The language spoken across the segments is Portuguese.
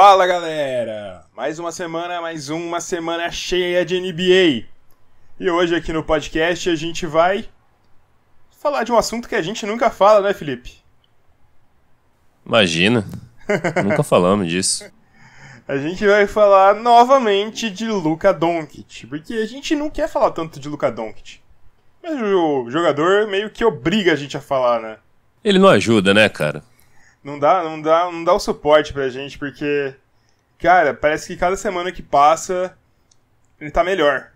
Fala galera! Mais uma semana cheia de NBA. E hoje aqui no podcast a gente vai falar de um assunto que a gente nunca fala, né, Felipe? Imagina, nunca falamos disso. A gente vai falar novamente de Luka Doncic, porque a gente não quer falar tanto de Luka Doncic. Mas o jogador meio que obriga a gente a falar, né? Ele não ajuda, né, cara? Não dá o suporte pra gente, porque, cara, parece que cada semana que passa ele tá melhor.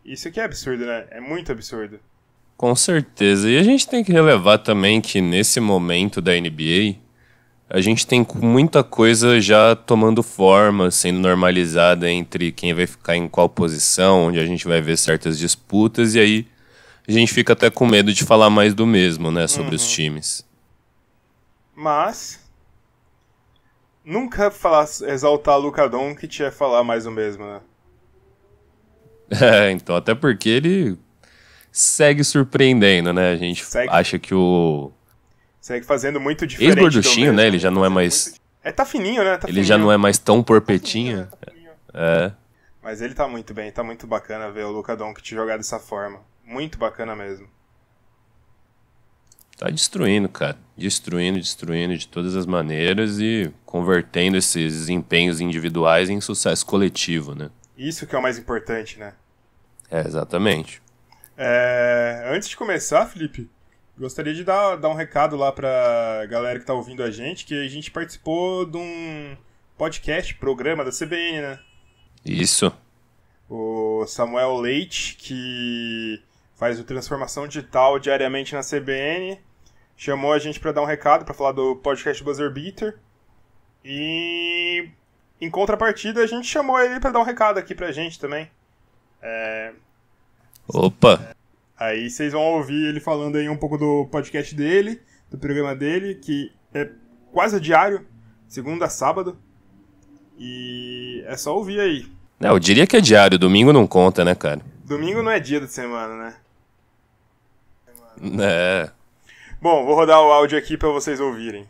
Isso aqui é absurdo, né? É muito absurdo. Com certeza. E a gente tem que relevar também que nesse momento da NBA, a gente tem muita coisa já tomando forma, sendo normalizada entre quem vai ficar em qual posição, onde a gente vai ver certas disputas, e aí a gente fica até com medo de falar mais do mesmo, né, sobre os times. Mas nunca exaltar Luka Doncic é falar mais o mesmo, né? Então, até porque ele segue surpreendendo, né? A gente acha que o segue fazendo muito diferente. Ex-gorduchinho, né? Ele já não é mais... tá fininho, né? Ele já não é mais tão porpetinha. Mas ele tá muito bem, tá muito bacana ver o Luka Doncic jogar dessa forma. Muito bacana mesmo. Tá destruindo, cara. Destruindo de todas as maneiras e convertendo esses desempenhos individuais em sucesso coletivo, né? Isso que é o mais importante, né? Exatamente. Antes de começar, Felipe, gostaria de dar um recado lá pra galera que tá ouvindo a gente, que a gente participou de um programa da CBN, né? Isso. O Samuel Leite, que faz o Transformação Digital diariamente na CBN, chamou a gente pra dar um recado, pra falar do podcast Buzzer Beater. E em contrapartida, a gente chamou ele pra dar um recado aqui pra gente também. Opa! Aí vocês vão ouvir ele falando aí um pouco do podcast dele, do programa dele, que é quase diário, segunda a sábado. E é só ouvir aí. Eu diria que é diário, domingo não conta, né, cara? Domingo não é dia da semana, né? Bom, vou rodar o áudio aqui pra vocês ouvirem.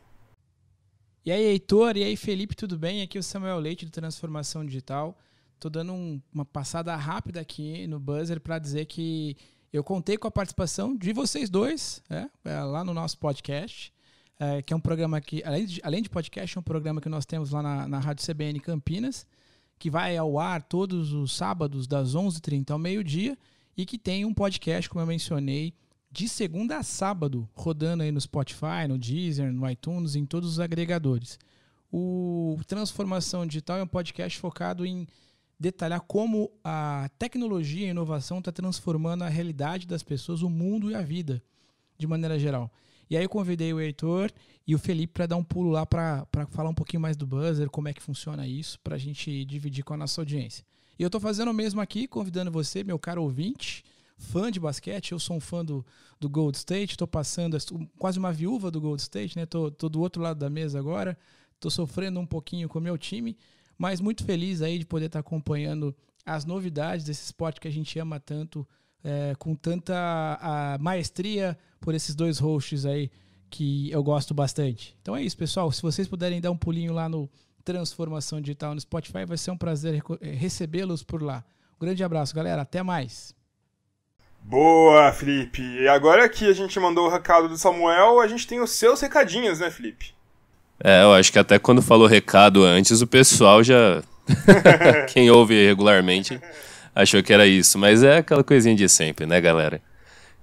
E aí, Heitor, e aí, Felipe, tudo bem? Aqui é o Samuel Leite do Transformação Digital. Tô dando uma passada rápida aqui no Buzzer para dizer que eu contei com a participação de vocês dois, lá no nosso podcast, que é um programa que, além de podcast, é um programa que nós temos lá na Rádio CBN Campinas, que vai ao ar todos os sábados das 11h30 ao meio-dia e que tem um podcast, como eu mencionei, de segunda a sábado, rodando aí no Spotify, no Deezer, no iTunes, em todos os agregadores. O Transformação Digital é um podcast focado em detalhar como a tecnologia e a inovação está transformando a realidade das pessoas, o mundo e a vida, de maneira geral. E aí eu convidei o Heitor e o Felipe para dar um pulo lá para falar um pouquinho mais do Buzzer, como é que funciona isso, para a gente dividir com a nossa audiência. E eu estou fazendo o mesmo aqui, convidando você, meu caro ouvinte, fã de basquete. Eu sou um fã do Gold State, estou passando quase uma viúva do Gold State, né? Tô do outro lado da mesa agora, estou sofrendo um pouquinho com o meu time, mas muito feliz aí de poder estar acompanhando as novidades desse esporte que a gente ama tanto, com tanta maestria por esses dois hosts aí que eu gosto bastante. Então é isso, pessoal. Se vocês puderem dar um pulinho lá no Transformação Digital no Spotify, vai ser um prazer recebê-los por lá. Um grande abraço, galera. Até mais. Boa, Felipe. E agora que a gente mandou o recado do Samuel, a gente tem os seus recadinhos, né, Felipe? Eu acho que até quando falou recado antes, o pessoal já... Quem ouve regularmente achou que era isso. Mas é aquela coisinha de sempre, né, galera?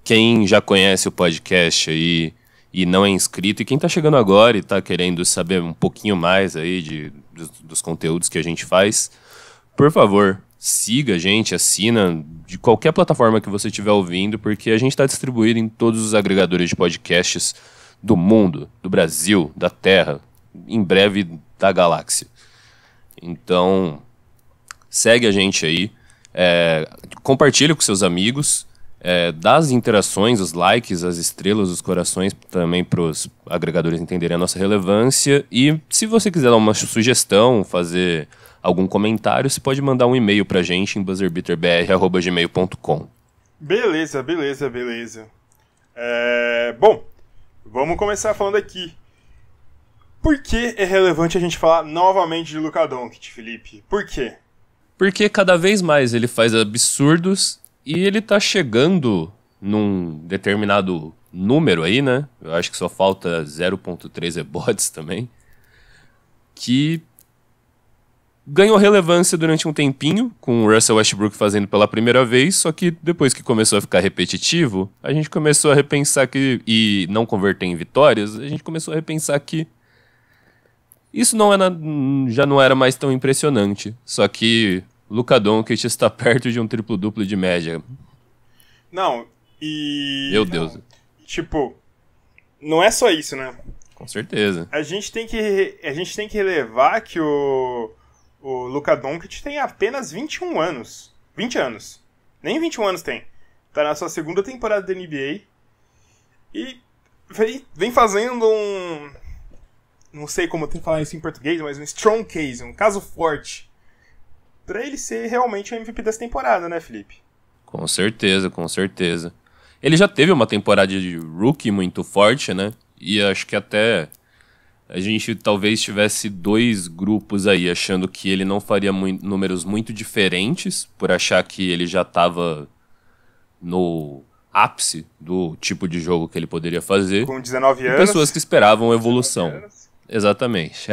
Quem já conhece o podcast aí e não é inscrito, e quem tá chegando agora e tá querendo saber um pouquinho mais aí dos conteúdos que a gente faz, por favor, siga a gente, assina de qualquer plataforma que você estiver ouvindo, porque a gente está distribuído em todos os agregadores de podcasts do mundo, do Brasil, da Terra, em breve da galáxia. Então, segue a gente aí, compartilha com seus amigos, dá as interações, os likes, as estrelas, os corações também para os agregadores entenderem a nossa relevância. E se você quiser dar uma sugestão, fazer algum comentário, você pode mandar um e-mail pra gente em buzzerbeaterbr@gmail.com. Beleza. Bom, vamos começar falando aqui. Por que é relevante a gente falar novamente de Luka Doncic, Felipe? Por quê? Porque cada vez mais ele faz absurdos e ele tá chegando num determinado número aí, né? Eu acho que só falta 0.3 rebotes também. Que ganhou relevância durante um tempinho, com o Russell Westbrook fazendo pela primeira vez, só que depois que começou a ficar repetitivo, a gente começou a repensar que, e não converter em vitórias, a gente começou a repensar que isso já não era mais tão impressionante. Só que Luka Doncic está perto de um triplo-duplo de média. Não, e... Meu Deus. Tipo, não é só isso, né? Com certeza. A gente tem que relevar que o Luka Doncic tem apenas 21 anos. 20 anos. Nem 21 anos tem. Tá na sua segunda temporada da NBA. E vem fazendo um... Não sei como tem que falar isso em português, mas um strong case, um caso forte. Pra ele ser realmente o MVP dessa temporada, né, Felipe? Com certeza, com certeza. Ele já teve uma temporada de rookie muito forte, né? E acho que até a gente talvez tivesse dois grupos aí achando que ele não faria números muito diferentes, por achar que ele já estava no ápice do tipo de jogo que ele poderia fazer. Com 19 anos. E pessoas que esperavam evolução. Exatamente,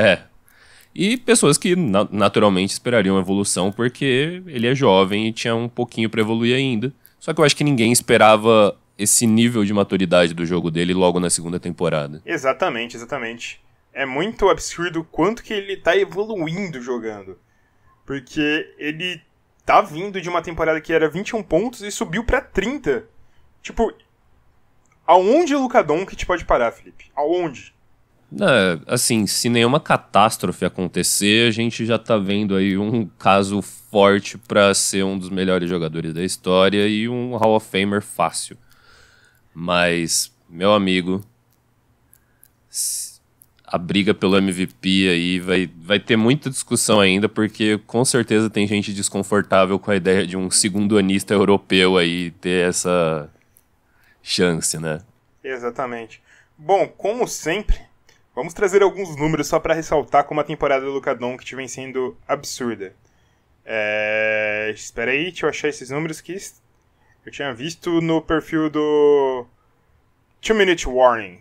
E pessoas que naturalmente esperariam evolução porque ele é jovem e tinha um pouquinho para evoluir ainda. Só que eu acho que ninguém esperava esse nível de maturidade do jogo dele logo na segunda temporada. Exatamente, exatamente. É muito absurdo o quanto que ele tá evoluindo jogando. Porque ele tá vindo de uma temporada que era 21 pontos e subiu pra 30. Tipo, aonde o Luka Doncic pode parar, Felipe? Aonde? Assim, se nenhuma catástrofe acontecer, a gente já tá vendo aí um caso forte pra ser um dos melhores jogadores da história e um Hall of Famer fácil. Mas, meu amigo, a briga pelo MVP aí vai ter muita discussão ainda, porque com certeza tem gente desconfortável com a ideia de um segundo-anista europeu aí ter essa chance, né? Exatamente. Bom, como sempre, vamos trazer alguns números só para ressaltar como a temporada do Luka Doncic vem sendo absurda. Espera aí, deixa eu achar esses números que eu tinha visto no perfil do 2-Minute Warning.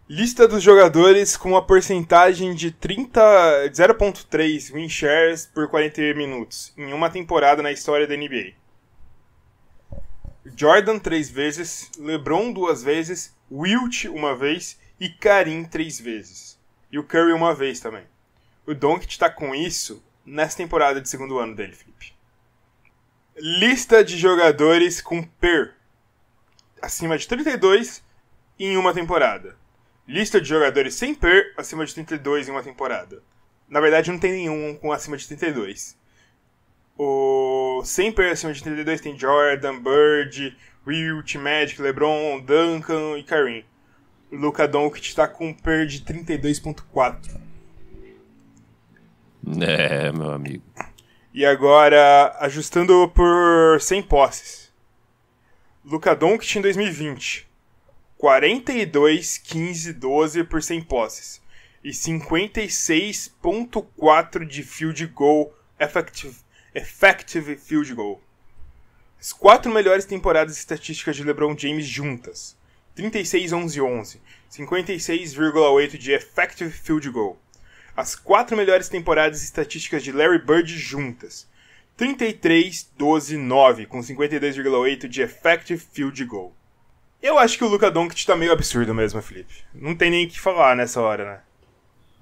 Lista dos jogadores com uma porcentagem de 0.3 win shares por 40 minutos em uma temporada na história da NBA. Jordan 3 vezes, LeBron 2 vezes, Wilt 1 vez e Karim 3 vezes. E o Curry 1 vez também. O Doncic tá com isso nessa temporada de segundo ano dele, Felipe. Lista de jogadores com PER acima de 32 em uma temporada. Lista de jogadores sem PER acima de 32 em uma temporada. Na verdade, não tem nenhum com acima de 32. O sem PER acima de 32 tem Jordan, Bird, Wilt, Magic, LeBron, Duncan e Karim. O Luka Doncic está com PER de 32.4. Meu amigo. E agora, ajustando por 100 posses. Luka Doncic em 2020. 42, 15, 12 por 100 posses. E 56.4 de field goal, effective field goal. As 4 melhores temporadas estatísticas de LeBron James juntas. 36, 11, 11. 56,8 de effective field goal. As 4 melhores temporadas estatísticas de Larry Bird juntas. 33, 12, 9, com 52,8 de effective field goal. Eu acho que o Luka Doncic tá meio absurdo mesmo, Felipe. Não tem nem o que falar nessa hora, né?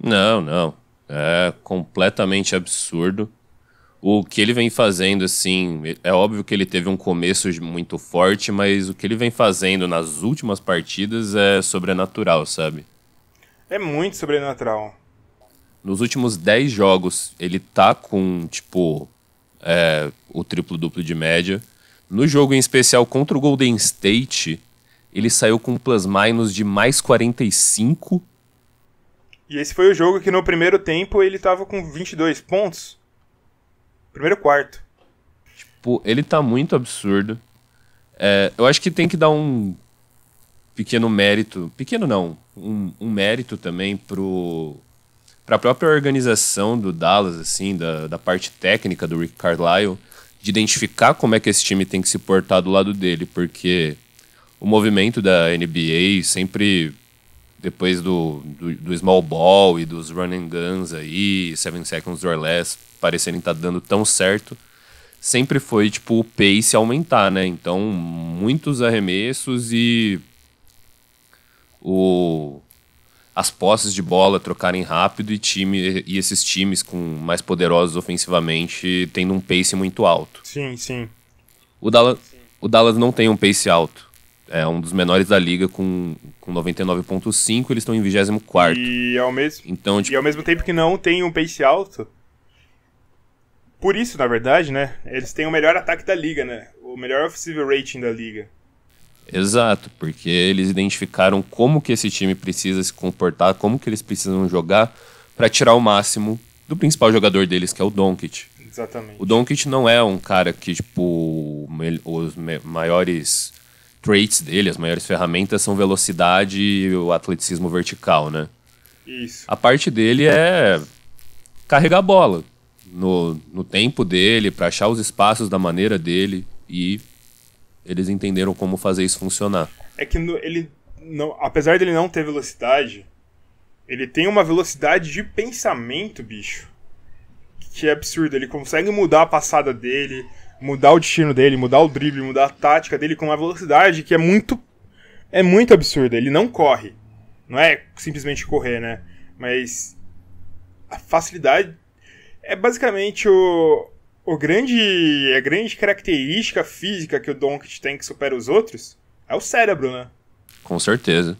Não. É completamente absurdo. O que ele vem fazendo, assim, é óbvio que ele teve um começo muito forte, mas o que ele vem fazendo nas últimas partidas é sobrenatural, sabe? É muito sobrenatural. Nos últimos 10 jogos, ele tá com, o triplo-duplo de média. No jogo em especial contra o Golden State, ele saiu com um plus-minus de mais 45. E esse foi o jogo que no primeiro tempo ele tava com 22 pontos. Primeiro quarto. Ele tá muito absurdo. Eu acho que tem que dar um pequeno mérito, pequeno não, um mérito também para a própria organização do Dallas, assim, da parte técnica do Rick Carlisle, de identificar como é que esse time tem que se portar do lado dele, porque o movimento da NBA sempre, depois do small ball e dos run and guns aí, 7 seconds or less, parecerem estar dando tão certo, sempre foi, tipo, o pace aumentar, né? Então, muitos arremessos e as posses de bola trocarem rápido e esses times com mais poderosos ofensivamente tendo um pace muito alto. Sim, sim. O Dallas não tem um pace alto. É um dos menores da liga com 99.5, eles estão em 24º. E ao mesmo, então, tipo, e ao mesmo tempo que não tem um pace alto, por isso, na verdade, né, eles têm o melhor ataque da liga, né? O melhor offensive rating da liga. exato, porque eles identificaram como que esse time precisa se comportar, como que eles precisam jogar para tirar o máximo do principal jogador deles, que é o Doncic. Exatamente. O Doncic não é um cara que, tipo, os maiores traits dele, as maiores ferramentas são velocidade e o atleticismo vertical, né? Isso. A parte dele é carregar a bola no tempo dele, para achar os espaços da maneira dele, e eles entenderam como fazer isso funcionar. É que ele, não, apesar dele não ter velocidade, ele tem uma velocidade de pensamento, bicho, que é absurdo. Ele consegue mudar a passada dele, mudar o destino dele, mudar o drible, mudar a tática dele com uma velocidade que é muito absurda. Ele não corre. Não é simplesmente correr, né? Mas a facilidade é basicamente a grande característica física que o Doncic tem que supera os outros é o cérebro, né? Com certeza.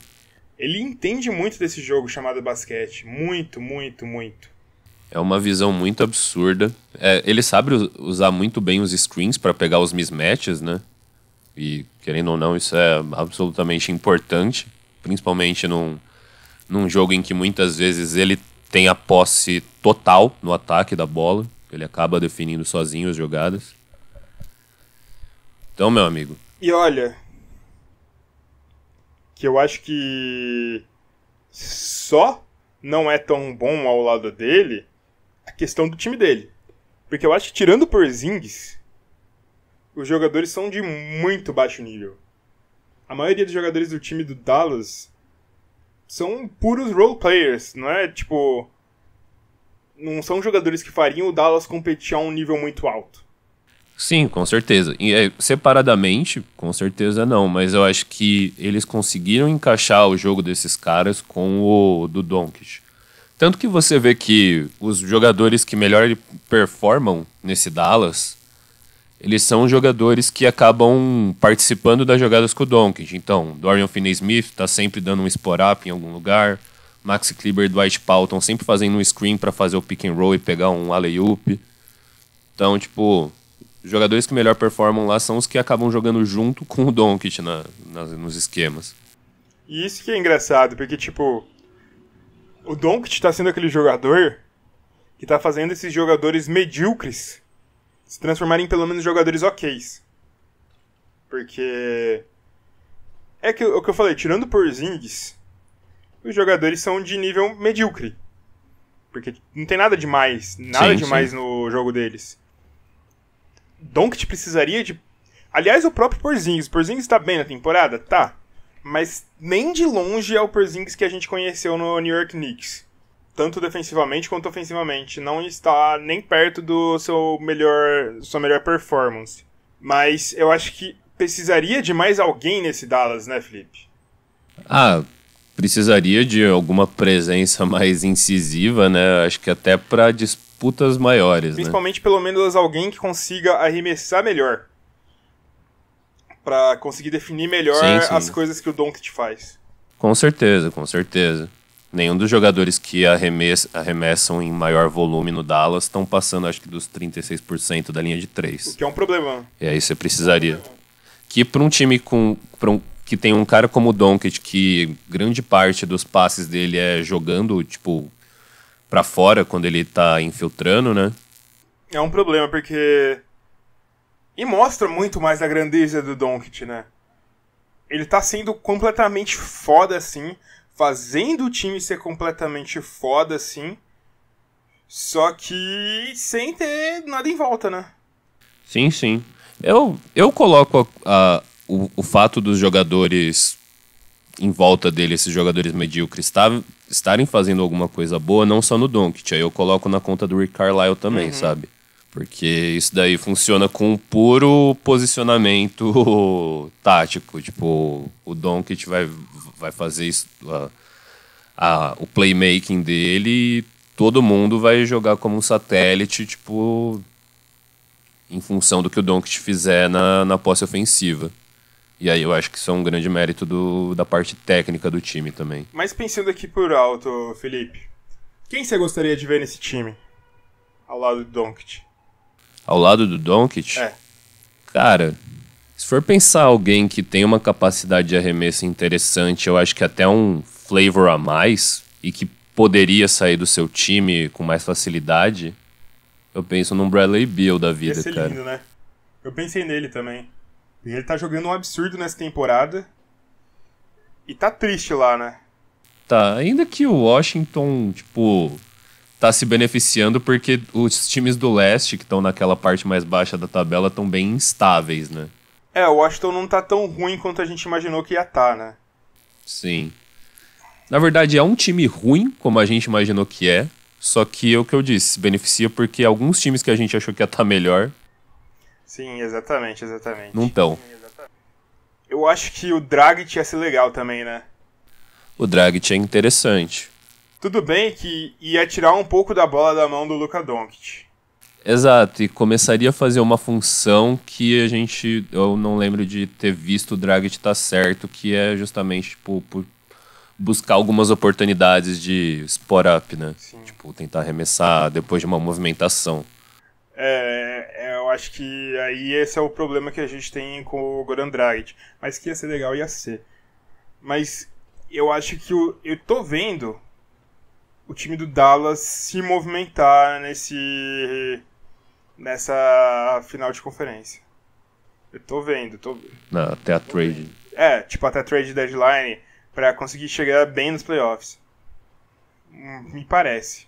Ele entende muito desse jogo chamado basquete. Muito, muito, muito. É uma visão muito absurda. Ele sabe usar muito bem os screens para pegar os mismatches, né? E, querendo ou não, isso é absolutamente importante. Principalmente num jogo em que muitas vezes ele tem a posse total no ataque da bola. Ele acaba definindo sozinho as jogadas. Então, meu amigo. E olha, que eu acho que só não é tão bom ao lado dele a questão do time dele. Porque eu acho que, tirando o Porzingis, os jogadores são de muito baixo nível. A maioria dos jogadores do time do Dallas são puros role players, não é tipo... Não são jogadores que fariam o Dallas competir a um nível muito alto. Sim, com certeza. E separadamente, com certeza não. Mas eu acho que eles conseguiram encaixar o jogo desses caras com o do Doncic. Tanto que você vê que os jogadores que melhor performam nesse Dallas, eles são jogadores que acabam participando das jogadas com o Doncic. Então, Dorian Finney-Smith está sempre dando um spot-up em algum lugar. Maxi Kleber e Dwight Powell estão sempre fazendo um screen para fazer o pick and roll e pegar um alley-oop. Então, tipo, os jogadores que melhor performam lá são os que acabam jogando junto com o Doncic nos esquemas. E isso que é engraçado, porque, tipo, o Doncic tá sendo aquele jogador que tá fazendo esses jogadores medíocres se transformarem em pelo menos jogadores ok's. Porque é o que eu falei, tirando o Porzingis, os jogadores são de nível medíocre. Porque não tem nada demais, sim. No jogo deles. Doncic precisaria de... Aliás, o próprio Porzingis. O Porzingis tá bem na temporada? Tá. Mas nem de longe é o Porzingis que a gente conheceu no New York Knicks. Tanto defensivamente quanto ofensivamente. Não está nem perto do sua melhor performance. Mas eu acho que precisaria de mais alguém nesse Dallas, né, Felipe? Precisaria de alguma presença mais incisiva, né? Acho que até para disputas maiores, principalmente, né? Pelo menos alguém que consiga arremessar melhor. Pra conseguir definir melhor sim. As coisas que o Doncic faz. Com certeza, com certeza. Nenhum dos jogadores que arremessam em maior volume no Dallas estão passando, acho que, dos 36% da linha de 3. O que é um problema. E aí você precisaria. Que para um time que tem um cara como o Doncic, que grande parte dos passes dele é jogando, tipo, pra fora quando ele tá infiltrando, né? É um problema, porque... E mostra muito mais a grandeza do Doncic, né? ele tá sendo completamente foda, assim, fazendo o time ser completamente foda, assim, só que sem ter nada em volta, né? Sim, sim. Eu coloco o fato dos jogadores em volta dele, esses jogadores medíocres, estarem fazendo alguma coisa boa, não só no Doncic. Aí eu coloco na conta do Rick Carlisle também, sabe? Porque isso daí funciona com um puro posicionamento tático. Tipo, o Doncic vai fazer isso, o playmaking dele e todo mundo vai jogar como um satélite, tipo, em função do que o Doncic fizer na posse ofensiva. E aí eu acho que isso é um grande mérito da parte técnica do time também. Mas pensando aqui por alto, Felipe, quem você gostaria de ver nesse time? Ao lado do Doncic? Ao lado do Doncic? É. Cara, se for pensar alguém que tem uma capacidade de arremesso interessante, eu acho que até um flavor a mais, e que poderia sair do seu time com mais facilidade, eu penso num Bradley Beal da vida, Ia ser cara. lindo, né? Eu pensei nele também. Ele tá jogando um absurdo nessa temporada. E tá triste lá, né? Tá, ainda que o Washington, tipo, tá se beneficiando porque os times do leste, que estão naquela parte mais baixa da tabela, estão bem instáveis, né? É, o Washington não tá tão ruim quanto a gente imaginou que ia tá, né? Sim. Na verdade, é um time ruim, como a gente imaginou que é, só que é o que eu disse, se beneficia porque alguns times que a gente achou que ia estar melhor, Sim, exatamente. não estão. Eu acho que o Dragic ia ser legal também, né? O Dragic é interessante. Tudo bem que ia tirar um pouco da bola da mão do Luka Doncic. Exato, e começaria a fazer uma função que eu não lembro de ter visto o Dragic estar certo, que é justamente, tipo, por buscar algumas oportunidades de spot up, né? Sim. Tipo, tentar arremessar depois de uma movimentação. Eu acho que aí esse é o problema que a gente tem com o Goran Dragic. Mas que ia ser legal, ia ser. Mas eu acho que eu tô vendo o time do Dallas se movimentar nessa final de conferência. Eu tô vendo. Até a trade. Tipo até trade deadline pra conseguir chegar bem nos playoffs. Me parece.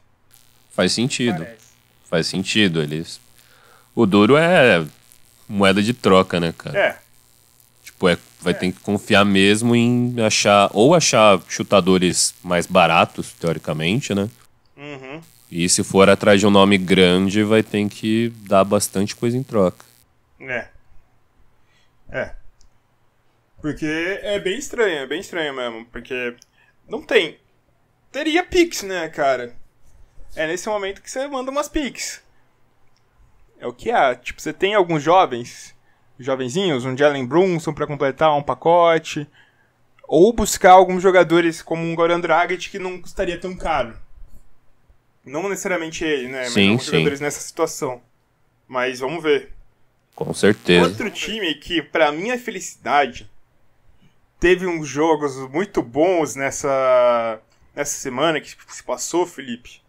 Faz sentido. Faz sentido. O duro é moeda de troca, né, cara? Tipo, vai ter que confiar mesmo em achar chutadores mais baratos, teoricamente, né? Uhum. E se for atrás de um nome grande, vai ter que dar bastante coisa em troca. Porque é bem estranho mesmo. Porque não tem. Teria picks, né, cara? É nesse momento que você manda umas picks. É o que há. Tipo, você tem alguns jovenzinhos, um Jalen Brunson pra completar um pacote. Ou buscar alguns jogadores como um Goran Dragic que não custaria tão caro. Não necessariamente ele, né? Mas alguns jogadores nessa situação. Mas vamos ver. Com certeza. Outro time que, pra minha felicidade, teve uns jogos muito bons nessa semana que se passou, Felipe,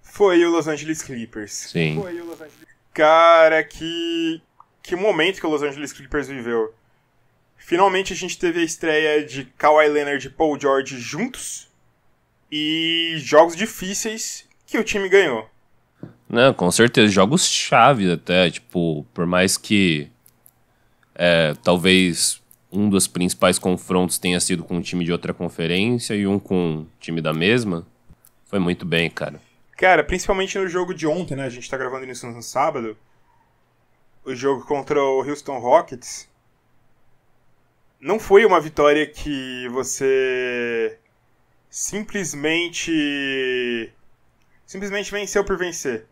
foi o Los Angeles Clippers. Sim. Cara, que momento que o Los Angeles Clippers viveu. Finalmente a gente teve a estreia de Kawhi Leonard e Paul George juntos. E jogos difíceis que o time ganhou. Não, com certeza. Jogos chave até. Tipo, por mais que talvez um dos principais confrontos tenha sido com um time de outra conferência e um com um time da mesma, foi muito bem, cara. Cara, principalmente no jogo de ontem, né? A gente tá gravando isso no sábado. O jogo contra o Houston Rockets. Não foi uma vitória que você simplesmente venceu por vencer.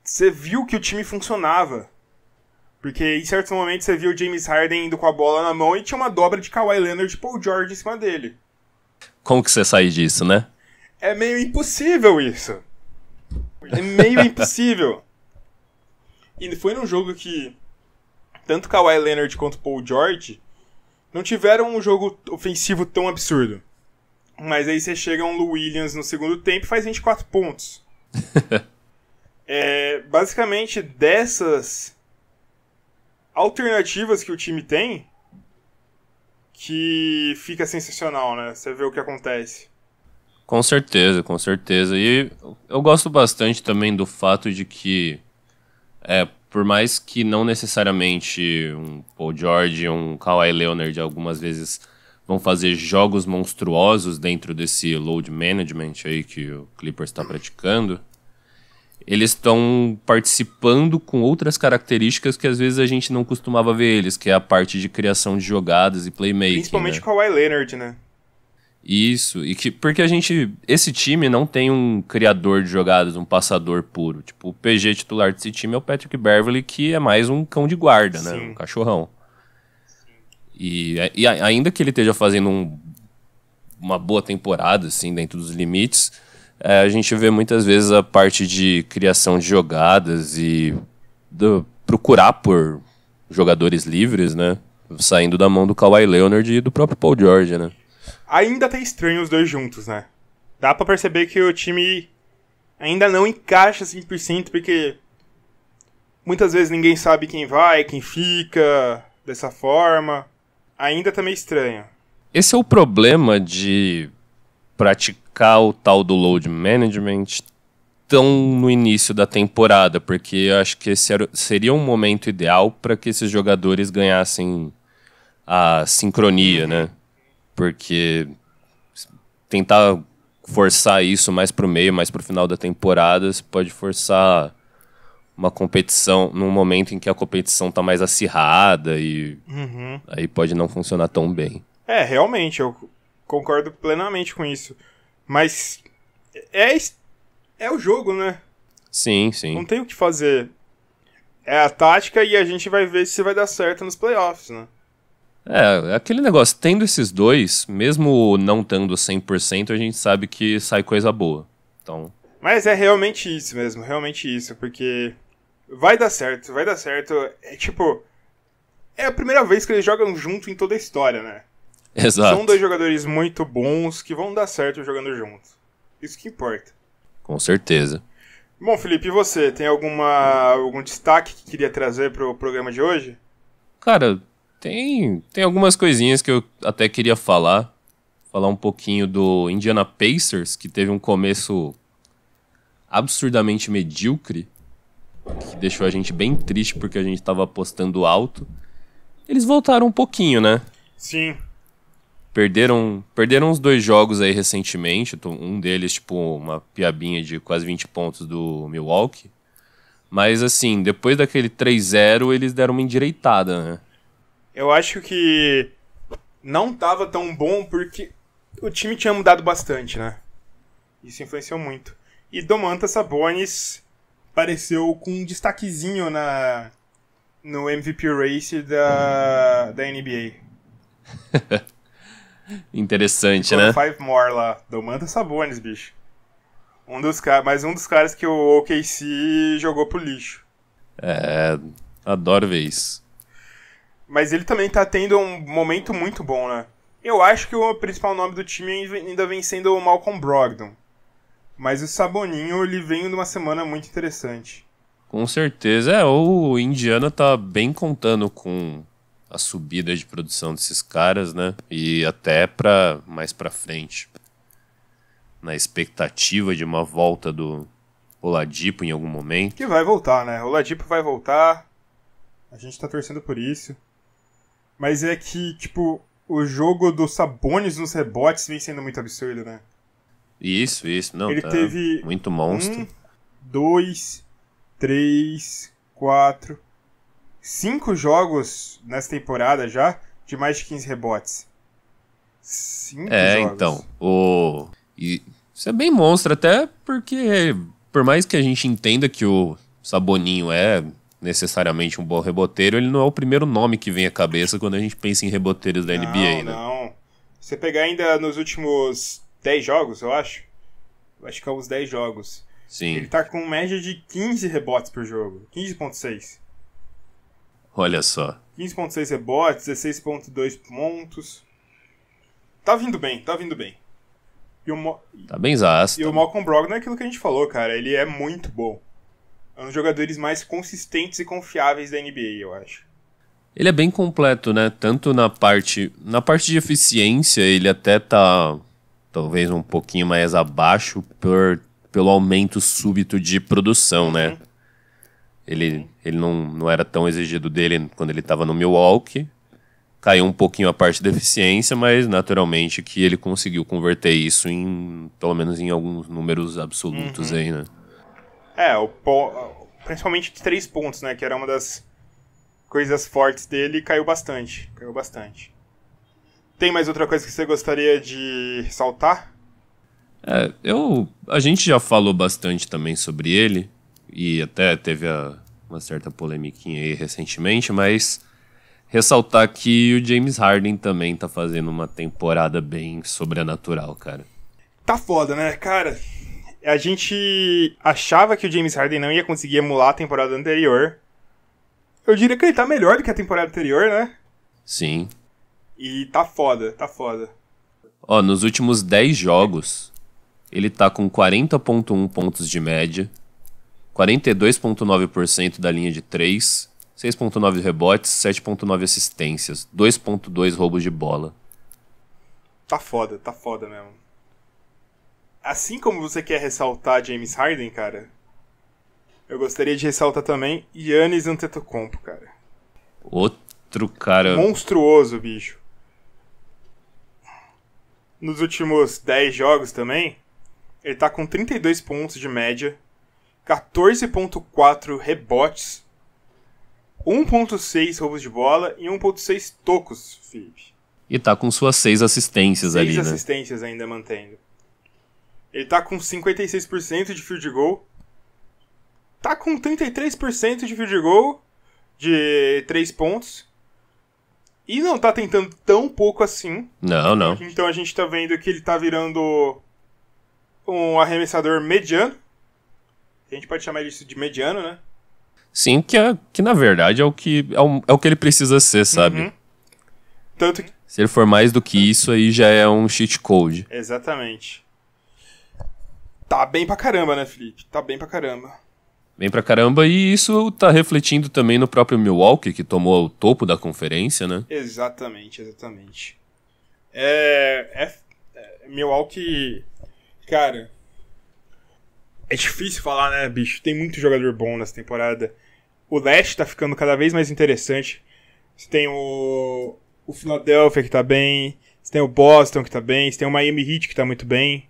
Você viu que o time funcionava. Porque em certos momentos você viu o James Harden indo com a bola na mão e tinha uma dobra de Kawhi Leonard e Paul George em cima dele. Como que você sai disso, né? É meio impossível isso. É meio impossível. E foi num jogo que tanto Kawhi Leonard quanto Paul George não tiveram um jogo ofensivo tão absurdo. Mas aí você chega um Lou Williams no segundo tempo e faz 24 pontos. Basicamente, dessas alternativas que o time tem, que fica sensacional, né? Você vê o que acontece. Com certeza, com certeza. E eu gosto bastante também do fato de que, por mais que não necessariamente um Paul George ou um Kawhi Leonard algumas vezes vão fazer jogos monstruosos dentro desse load management aí que o Clippers está praticando, eles estão participando com outras características que às vezes a gente não costumava ver eles, que é a parte de criação de jogadas e playmaking. Principalmente né? com o Kawhi Leonard, né? Isso, porque esse time não tem um criador de jogadas, um passador puro. Tipo, o PG titular desse time é o Patrick Beverley, que é mais um cão de guarda, né? Sim. Um cachorrão. E ainda que ele esteja fazendo uma boa temporada, assim, dentro dos limites, a gente vê muitas vezes a parte de criação de jogadas e procurar por jogadores livres, né? Saindo da mão do Kawhi Leonard e do próprio Paul George, né? Ainda tá estranho os dois juntos, né? Dá pra perceber que o time ainda não encaixa 100%, porque muitas vezes ninguém sabe quem vai, quem fica, dessa forma. Ainda tá meio estranho. Esse é o problema de praticar o tal do load management tão no início da temporada, porque eu acho que esse seria um momento ideal para que esses jogadores ganhassem a sincronia, né? Porque tentar forçar isso mais pro meio, mais pro final da temporada, você pode forçar uma competição num momento em que a competição tá mais acirrada e aí pode não funcionar tão bem. Realmente, eu concordo plenamente com isso. Mas é o jogo, né? Sim, sim. Não tem o que fazer. É a tática e a gente vai ver se vai dar certo nos playoffs, né? É aquele negócio, tendo esses dois, mesmo não estando 100%, a gente sabe que sai coisa boa. Então... Mas é realmente isso mesmo, realmente isso, porque vai dar certo, vai dar certo. É a primeira vez que eles jogam junto em toda a história, né? Exato. São dois jogadores muito bons que vão dar certo jogando juntos. Isso que importa. Com certeza. Bom, Felipe, e você? Tem algum destaque que queria trazer pro programa de hoje? Cara, tem algumas coisinhas que eu até queria falar. Falar um pouquinho do Indiana Pacers, que teve um começo absurdamente medíocre, que deixou a gente bem triste porque a gente tava apostando alto. Eles voltaram um pouquinho, né? Sim. Perderam uns 2 jogos aí recentemente. Um deles, tipo, uma piabinha de quase 20 pontos do Milwaukee. Mas, assim, depois daquele 3-0, eles deram uma endireitada, né? Eu acho que não tava tão bom porque o time tinha mudado bastante, né? Isso influenciou muito. E Domantas Sabonis apareceu com um destaquezinho no MVP Race da NBA. Interessante, né? 5 more lá. Domantas Sabonis, bicho. Mais um dos caras que o OKC jogou pro lixo. Adoro ver isso. Mas ele também tá tendo um momento muito bom, né? Eu acho que o principal nome do time ainda vem sendo o Malcolm Brogdon. Mas o Saboninho, ele vem numa semana muito interessante. Com certeza. O Indiana tá bem contando com a subida de produção desses caras, né? E até mais pra frente. Na expectativa de uma volta do Oladipo em algum momento. Que vai voltar, né? O Oladipo vai voltar. A gente tá torcendo por isso. Mas é que, o jogo do Sabonis nos rebotes vem sendo muito absurdo, né? Isso. Não, ele tá teve muito monstro. 1, 2, 3, 4, 5 jogos nessa temporada já de mais de 15 rebotes. 5 jogos. Então. Isso é bem monstro, até porque, por mais que a gente entenda que o Saboninho é necessariamente um bom reboteiro, ele não é o primeiro nome que vem à cabeça quando a gente pensa em reboteiros da NBA, né? Não. Você pegar ainda nos últimos 10 jogos, eu acho que é uns 10 jogos. Sim. Ele tá com média de 15 rebotes por jogo. 15.6. Olha só. 15.6 rebotes, 16.2 pontos. Tá vindo bem. Tá bem zaço. E o Malcolm Brogdon é aquilo que a gente falou, cara. Ele é muito bom. É um dos jogadores mais consistentes e confiáveis da NBA, eu acho. Ele é bem completo, né? Tanto na parte de eficiência, ele até tá talvez um pouquinho mais abaixo pelo aumento súbito de produção, né? Ele não era tão exigido dele quando ele estava no Milwaukee. Caiu um pouquinho a parte da eficiência, mas naturalmente que ele conseguiu converter isso pelo menos em alguns números absolutos aí, né? Principalmente de 3 pontos, né? Que era uma das coisas fortes dele, caiu bastante. Tem mais outra coisa que você gostaria de ressaltar? A gente já falou bastante também sobre ele, e até teve uma certa polemiquinha aí recentemente, mas ressaltar que o James Harden também tá fazendo uma temporada bem sobrenatural, cara. Tá foda, né, cara? A gente achava que o James Harden não ia conseguir emular a temporada anterior. Eu diria que ele tá melhor do que a temporada anterior, né? Sim. E tá foda. Ó, nos últimos 10 jogos, ele tá com 40,1 pontos de média, 42,9% da linha de 3, 6,9 rebotes, 7,9 assistências, 2,2 roubos de bola. Tá foda mesmo. Assim como você quer ressaltar James Harden, cara, eu gostaria de ressaltar também Giannis Antetokounmpo, cara. Outro cara... monstruoso, bicho. Nos últimos 10 jogos também, ele tá com 32 pontos de média, 14,4 rebotes, 1,6 roubos de bola e 1,6 tocos, Felipe. E tá com suas 6 assistências ali, né? 6 assistências ainda mantendo. Ele tá com 56% de field goal. Tá com 33% de field goal de 3 pontos. E não tá tentando tão pouco assim. Não. Então a gente tá vendo que ele tá virando um arremessador mediano. A gente pode chamar isso de mediano, né? Sim, que na verdade é o que ele precisa ser, sabe? Tanto que... Se ele for mais do que isso, aí já é um cheat code. Exatamente. Tá bem pra caramba, né, Felipe? Tá bem pra caramba. Bem pra caramba, e isso tá refletindo também no próprio Milwaukee, que tomou o topo da conferência, né? Exatamente. Milwaukee... Cara... É difícil falar, né, bicho? Tem muito jogador bom nessa temporada. O leste tá ficando cada vez mais interessante. Você tem o Philadelphia que tá bem. Você tem o Boston que tá bem. Você tem o Miami Heat que tá muito bem.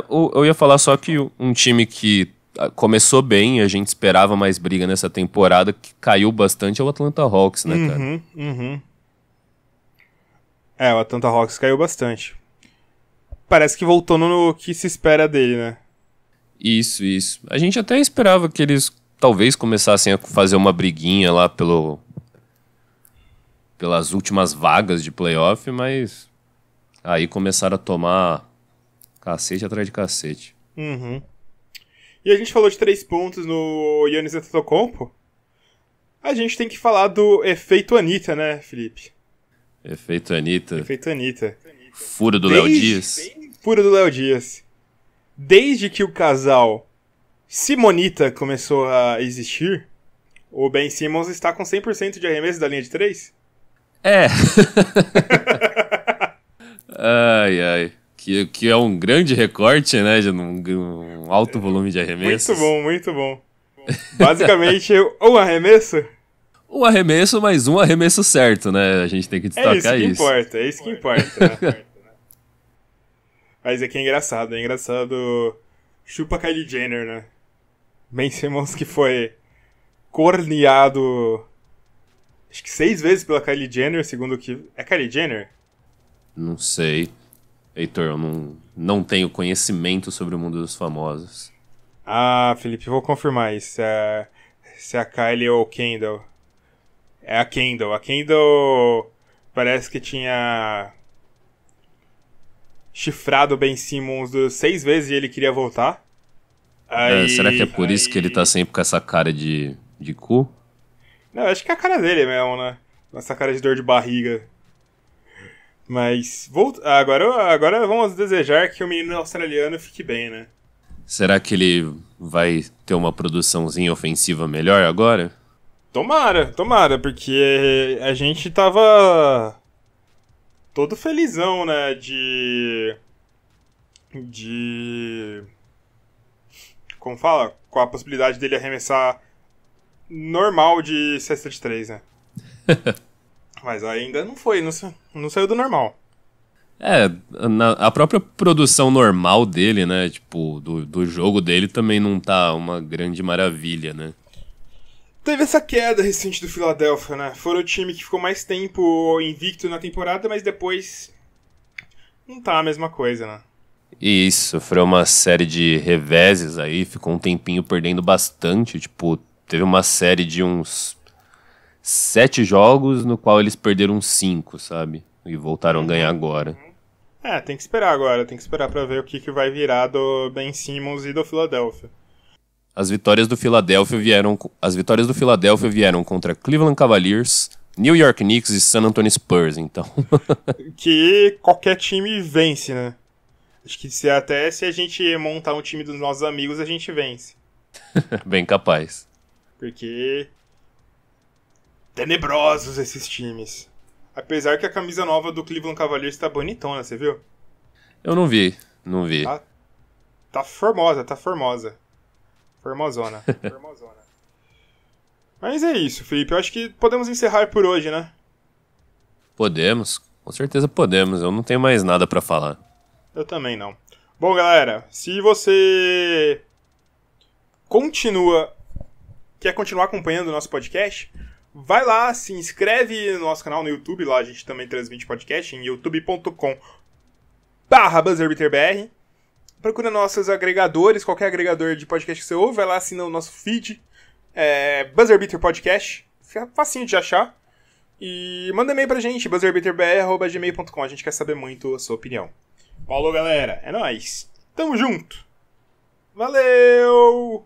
Eu ia falar só que um time que começou bem, a gente esperava mais briga nessa temporada, que caiu bastante, é o Atlanta Hawks, né, cara? O Atlanta Hawks caiu bastante. Parece que voltou no que se espera dele, né? Isso. A gente até esperava que eles talvez começassem a fazer uma briguinha lá pelas últimas vagas de playoff, mas aí começaram a tomar cacete atrás de cacete. E a gente falou de 3 pontos no Giannis Antetokounmpo. A gente tem que falar do efeito Anitta, né, Felipe? Efeito Anitta. Furo do Léo Dias. Furo do Léo Dias. Desde que o casal Simonita começou a existir, o Ben Simmons está com 100% de arremesso da linha de 3? Ai. Que é um grande recorte, né? De um alto volume de arremessos. Muito bom. Basicamente, um arremesso? Um arremesso, mas um arremesso certo, né? A gente tem que destacar isso. É isso que importa, né? Mas é que é engraçado. Chupa Kylie Jenner, né? Ben Simmons que foi corneado, acho que 6 vezes pela Kylie Jenner, segundo que... É Kylie Jenner? Não sei. Heitor, eu não tenho conhecimento sobre o mundo dos famosos. Ah, Felipe, vou confirmar isso. Se é a Kylie ou Kendall. É a Kendall. A Kendall parece que tinha chifrado o Ben Simmons 6 vezes e ele queria voltar. Será que é por isso que ele tá sempre com essa cara de cu? Não, acho que é a cara dele mesmo, né? Essa cara de dor de barriga. Mas agora vamos desejar que o menino australiano fique bem, né? Será que ele vai ter uma produçãozinha ofensiva melhor agora? Tomara, porque a gente tava todo felizão, né, como fala? Com a possibilidade dele arremessar normal de cesta de 3, né? Mas ainda não foi, não saiu do normal. A própria produção normal dele, né, tipo, do jogo dele também não tá uma grande maravilha, né? Teve essa queda recente do Philadelphia, né? Foi o time que ficou mais tempo invicto na temporada, mas depois não tá a mesma coisa, né? E isso, sofreu uma série de reveses aí, ficou um tempinho perdendo bastante, tipo, teve uma série de uns 7 jogos no qual eles perderam 5, sabe? E voltaram a ganhar agora. Tem que esperar agora, tem que esperar pra ver o que vai virar do Ben Simmons e do Philadelphia. As vitórias do Philadelphia vieram contra Cleveland Cavaliers, New York Knicks e San Antonio Spurs, então. Que qualquer time vence, né? Acho que se a gente montar um time dos nossos amigos, a gente vence. Bem capaz. Porque tenebrosos esses times. Apesar que a camisa nova do Cleveland Cavaliers tá bonitona, você viu? Eu não vi. Tá formosa. Formosona. Mas é isso, Felipe. Eu acho que podemos encerrar por hoje, né? Podemos. Com certeza podemos. Eu não tenho mais nada pra falar. Eu também não. Bom, galera, se você quer continuar acompanhando o nosso podcast, vai lá, se inscreve no nosso canal no YouTube. Lá a gente também transmite podcast em youtube.com/BuzzerBeaterBR. Procura nossos agregadores, qualquer agregador de podcast que você ouve, vai lá, assina o nosso feed, Buzzer Beater Podcast, fica facinho de achar. E manda e-mail pra gente, buzzerbeaterbr@gmail.com, a gente quer saber muito a sua opinião. Falou, galera, é nóis, tamo junto, valeu!